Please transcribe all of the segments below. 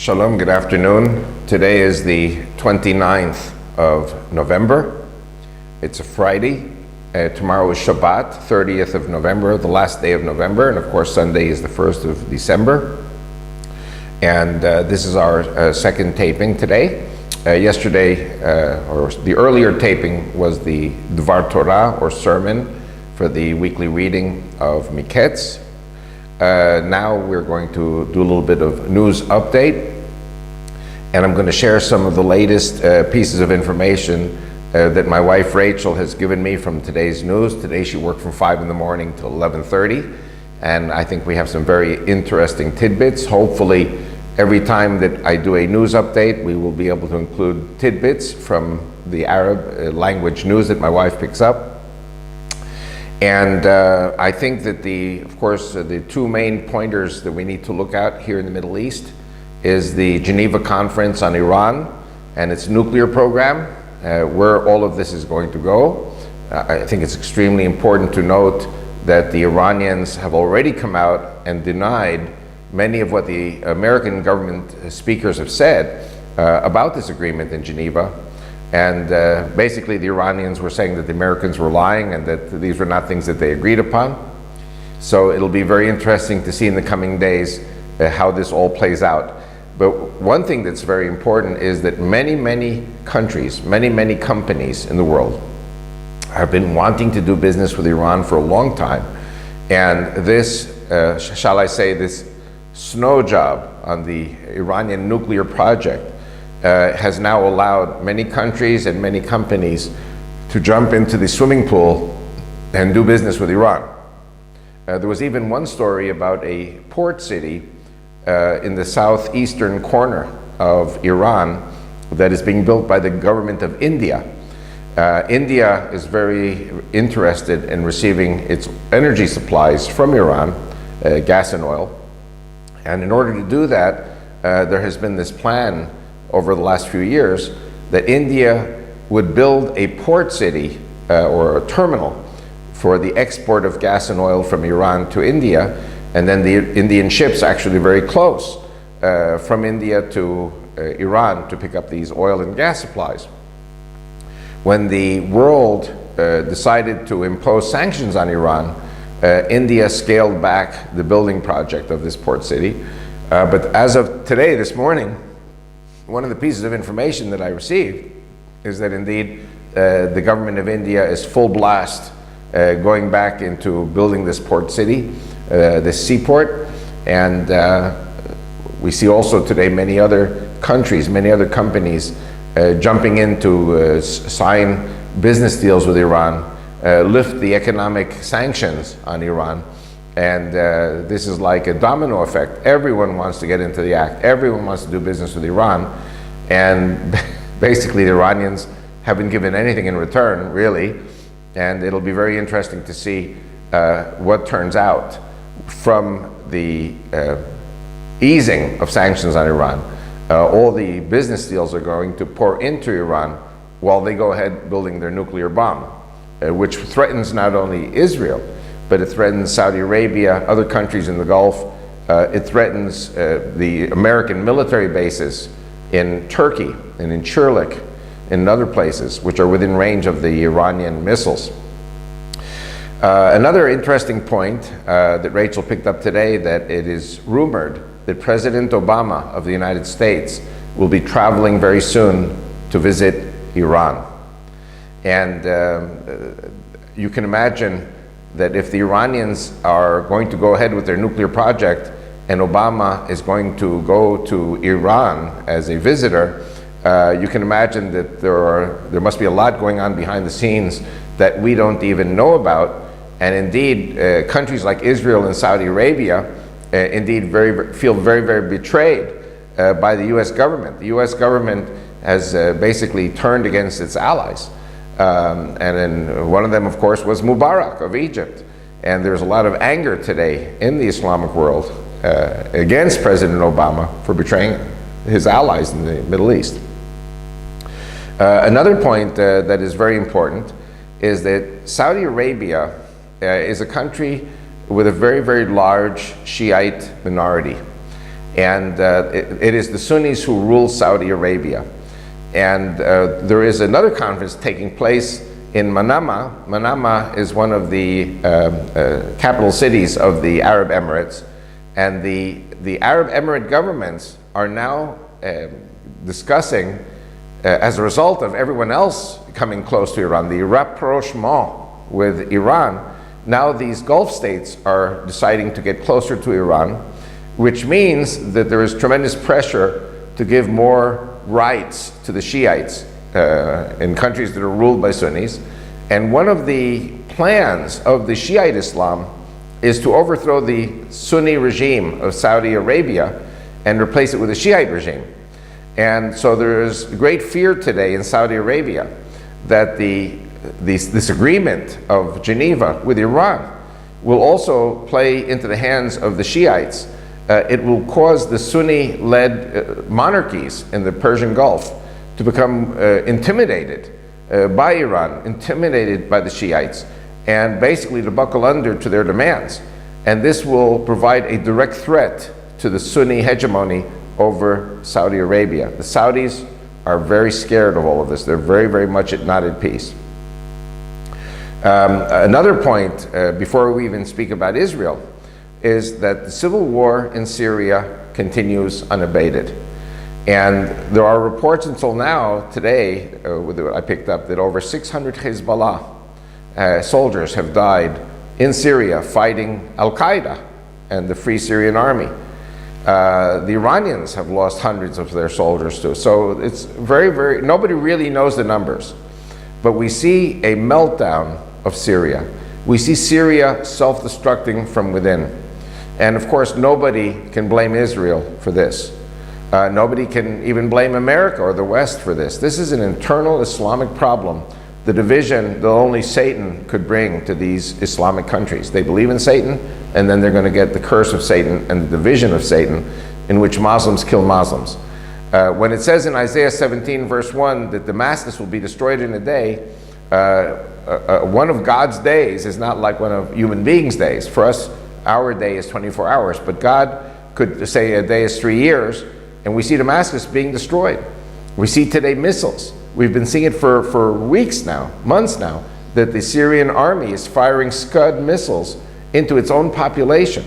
Shalom, good afternoon. Today is the 29th of November. It's a Friday. Tomorrow is Shabbat, 30th of November, the last day of November, and of course Sunday is the 1st of December. And this is our second taping today. Yesterday, or the earlier taping, was the Dvar Torah, or sermon, for the weekly reading of Miketz. Now we're going to do a little bit of news update, and I'm going to share some of the latest pieces of information that my wife Rachel has given me from today's news. Today she worked from 5 in the morning till 11:30, and I think we have some very interesting tidbits. Hopefully every time that I do a news update, we will be able to include tidbits from the Arab language news that my wife picks up. And I think that of course, the two main pointers that we need to look at here in the Middle East is the Geneva Conference on Iran and its nuclear program, where all of this is going to go. I think it's extremely important to note that the Iranians have already come out and denied many of what the American government speakers have said about this agreement in Geneva. And basically the Iranians were saying that the Americans were lying and that these were not things that they agreed upon. So it'll be very interesting to see in the coming days how this all plays out. But one thing that's very important is that many countries, many companies in the world have been wanting to do business with Iran for a long time. And this, shall I say, this snow job on the Iranian nuclear project has now allowed many countries and many companies to jump into the swimming pool and do business with Iran. There was even one story about a port city in the southeastern corner of Iran that is being built by the government of India. India is very interested in receiving its energy supplies from Iran, gas and oil. And in order to do that, there has been this plan over the last few years that India would build a port city or a terminal for the export of gas and oil from Iran to India, and then the Indian ships actually very close from India to Iran to pick up these oil and gas supplies. When the world decided to impose sanctions on Iran, India scaled back the building project of this port city. But as of today, this morning, one of the pieces of information that I received is that indeed the government of India is full blast going back into building this port city, this seaport. And we see also today many other countries, many other companies jumping in to sign business deals with Iran, lift the economic sanctions on Iran. And this is like a domino effect. Everyone wants to get into the act. Everyone wants to do business with Iran. And basically the Iranians haven't given anything in return, really. And it'll be very interesting to see what turns out from the easing of sanctions on Iran. All the business deals are going to pour into Iran while they go ahead building their nuclear bomb, which threatens not only Israel, but it threatens Saudi Arabia, other countries in the Gulf. It threatens the American military bases in Turkey and in Incirlik and other places, which are within range of the Iranian missiles. Another interesting point that Rachel picked up today, that it is rumored that President Obama of the United States will be traveling very soon to visit Iran. And you can imagine that if the Iranians are going to go ahead with their nuclear project and Obama is going to go to Iran as a visitor, you can imagine that there must be a lot going on behind the scenes that we don't even know about. And indeed, countries like Israel and Saudi Arabia indeed feel very betrayed by the US government. The US government has basically turned against its allies. And then one of them, of course, was Mubarak of Egypt. And there's a lot of anger today in the Islamic world against President Obama for betraying his allies in the Middle East. Another point that is very important is that Saudi Arabia is a country with a very large Shiite minority. And it is the Sunnis who rule Saudi Arabia. And there is another conference taking place in Manama. Manama is one of the capital cities of the Arab Emirates. And the Arab Emirate governments are now discussing, as a result of everyone else coming close to Iran, the rapprochement with Iran, now these Gulf states are deciding to get closer to Iran, which means that there is tremendous pressure to give more rights to the Shiites in countries that are ruled by Sunnis. And one of the plans of the Shiite Islam is to overthrow the Sunni regime of Saudi Arabia and replace it with a Shiite regime. And so there is great fear today in Saudi Arabia that this agreement of Geneva with Iran will also play into the hands of the Shiites. It will cause the Sunni-led monarchies in the Persian Gulf to become intimidated by Iran, intimidated by the Shiites, and basically to buckle under to their demands. And this will provide a direct threat to the Sunni hegemony over Saudi Arabia. The Saudis are very scared of all of this. They're very, very much not at peace. Another point, before we even speak about Israel, is that the civil war in Syria continues unabated. And there are reports until now, today, I picked up that over 600 Hezbollah soldiers have died in Syria fighting Al-Qaeda and the Free Syrian Army. The Iranians have lost hundreds of their soldiers too. So it's nobody really knows the numbers. But we see a meltdown of Syria. We see Syria self-destructing from within. And of course, nobody can blame Israel for this. Nobody can even blame America or the West for this. This is an internal Islamic problem, the division that only Satan could bring to these Islamic countries. They believe in Satan, and then they're going to get the curse of Satan and the division of Satan, in which Muslims kill Muslims. When it says in Isaiah 17 verse 1 that Damascus will be destroyed in a day, one of God's days is not like one of human beings' days. For us, our day is 24 hours, but God could say a day is 3 years, and we see Damascus being destroyed. We see today missiles. We've been seeing it for weeks now, months now, that the Syrian army is firing Scud missiles into its own population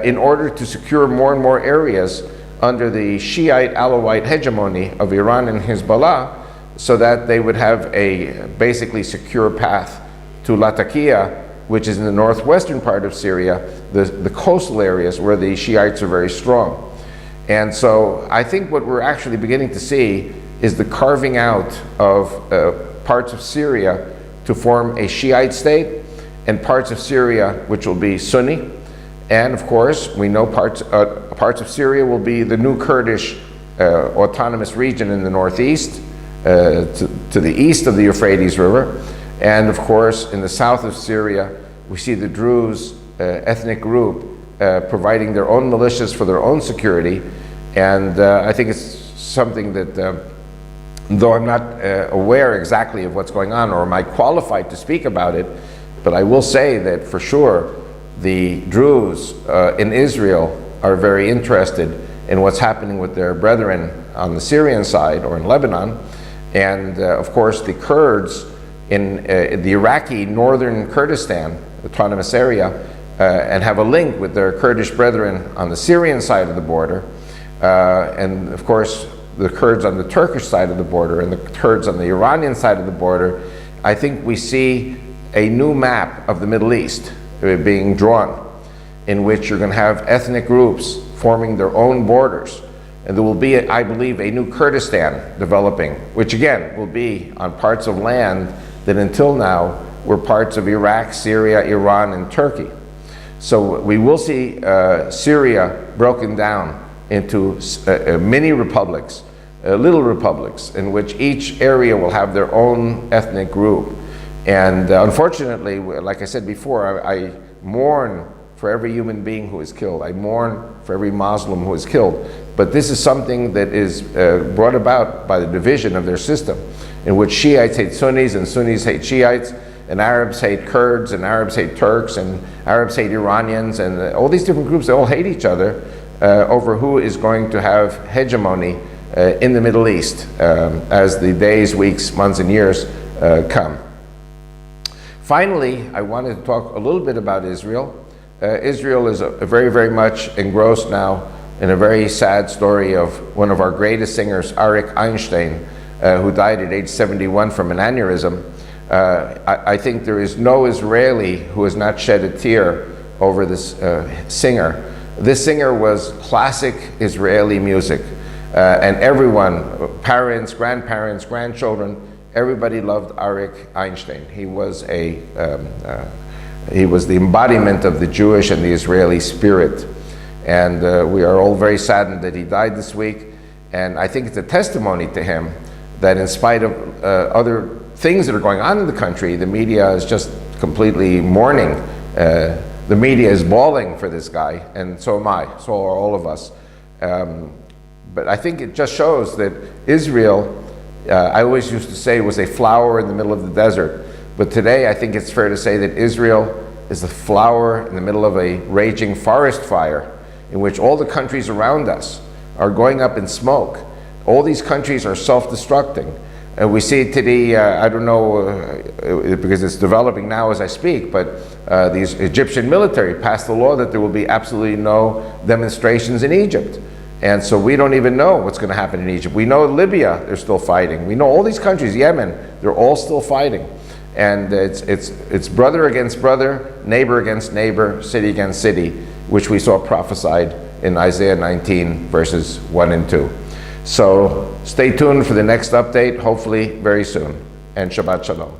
in order to secure more and more areas under the Shiite Alawite hegemony of Iran and Hezbollah, so that they would have a basically secure path to Latakia, which is in the northwestern part of Syria, the coastal areas where the Shiites are very strong. And so I think what we're actually beginning to see is the carving out of parts of Syria to form a Shiite state, and parts of Syria which will be Sunni. And of course, we know parts of Syria will be the new Kurdish autonomous region in the northeast, to the east of the Euphrates River. And of course, in the south of Syria, we see the Druze ethnic group providing their own militias for their own security. And I think it's something that, though I'm not aware exactly of what's going on, or am I qualified to speak about it, but I will say that for sure the Druze in Israel are very interested in what's happening with their brethren on the Syrian side or in Lebanon. And of course the Kurds in the Iraqi northern Kurdistan autonomous area and have a link with their Kurdish brethren on the Syrian side of the border, and of course the Kurds on the Turkish side of the border and the Kurds on the Iranian side of the border. I think we see a new map of the Middle East being drawn, in which you're going to have ethnic groups forming their own borders. And there will be, I believe, a new Kurdistan developing, which again will be on parts of land that until now were parts of Iraq, Syria, Iran, and Turkey. So we will see Syria broken down into mini republics, little republics, in which each area will have their own ethnic group. And unfortunately, like I said before, I mourn for every human being who is killed. I mourn for every Muslim who is killed. But this is something that is brought about by the division of their system, in which Shiites hate Sunnis and Sunnis hate Shiites, and Arabs hate Kurds, and Arabs hate Turks, and Arabs hate Iranians, and all these different groups, they all hate each other over who is going to have hegemony in the Middle East as the days, weeks, months, and years come. Finally, I wanted to talk a little bit about Israel. Israel is very, very much engrossed now in a very sad story of one of our greatest singers, Arik Einstein, who died at age 71 from an aneurysm. I think there is no Israeli who has not shed a tear over this singer. This singer was classic Israeli music, and everyone, parents, grandparents, grandchildren, everybody loved Arik Einstein. He was the embodiment of the Jewish and the Israeli spirit. And we are all very saddened that he died this week. And I think it's a testimony to him that in spite of other things that are going on in the country, the media is just completely mourning. The media is bawling for this guy, and so am I, so are all of us. But I think it just shows that Israel, I always used to say, was a flower in the middle of the desert. But today I think it's fair to say that Israel is a flower in the middle of a raging forest fire in which all the countries around us are going up in smoke. All these countries are self-destructing. And we see it today, I don't know, because it's developing now as I speak, but the Egyptian military passed a law that there will be absolutely no demonstrations in Egypt. And so we don't even know what's going to happen in Egypt. We know Libya, they're still fighting. We know all these countries, Yemen, they're all still fighting. And it's brother against brother, neighbor against neighbor, city against city, which we saw prophesied in Isaiah 19, verses 1 and 2. So stay tuned for the next update, hopefully very soon. And Shabbat Shalom.